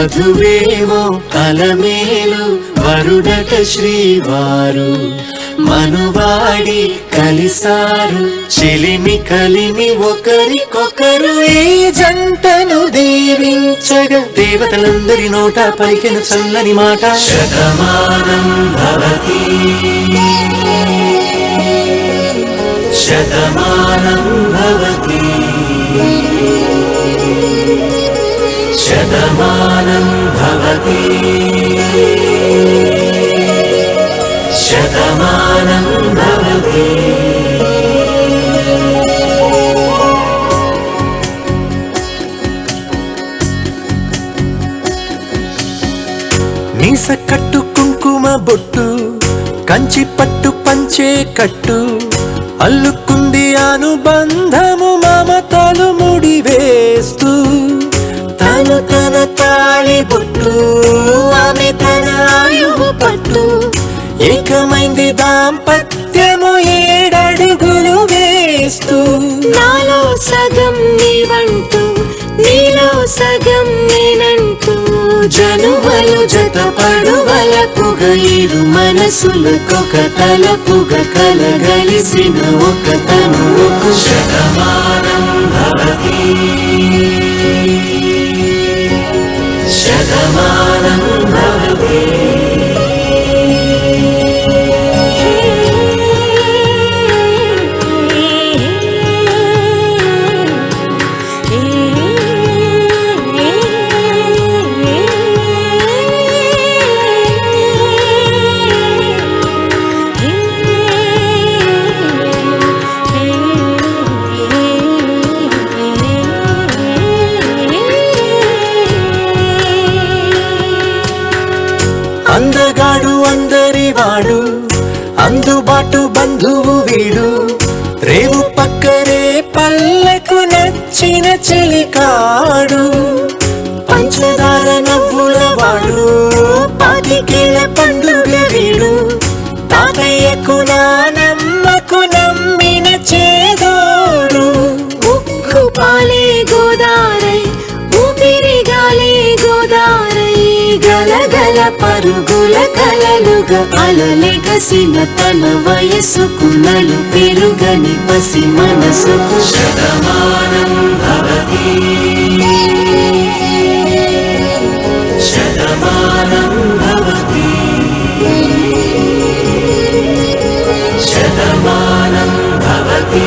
వధువేమో అలమేలు వరుడట శ్రీవారు మనువాడి కలిసారు చెలిమి కలిమి ఒకరికొకరు ఈ జంటను దీవించగా దేవతలందరి నోట పలికెను చల్లని మాట శతమానం భవతి శతమానం భవతి శతమానం భవతి శతమానం భవతి మీస కట్టు కుంకుమ బొట్టు కంచి పట్టు పంచే కట్టు అల్లుకుంది అనుబంధము మమతలు ముడివేస్తూ తను తన తాళి బొట్టు ఆమె తన ఆయువు పట్టు ఏకమైంది దాంపత్యము 7 అడుగులు వేస్తూ నాలో సగం నీవంటూ నీలో సగం నేనంటూ జనుమలు జతపడువలపుగా ఇరు మనసులకొక తలపుగా కలగలిసిన ఒక తనువుకు శతమానం భవతి శతమానం భవతి అందగాడు అందరివాడు అందుబాటు బంధువు వీడు రేవు పక్కరే పల్లెకు నచ్చిన చెలికాడు పంచదార నవ్వుల వాడు 25 ఏళ్ల పండుగ వీడు తాతయ్యకు నానమ్మకు నమ్మిన చేదోడు ఉక్కు పాలే గోదారై ఊపిరి గాలే గోదారై గలగల పరుగుల కలలుగా అలలెగసిన తన వయసుకు నలు పెరుగని పసి మనసుకు శతమానం భవతి శతమానం భవతి శతమానం భవతి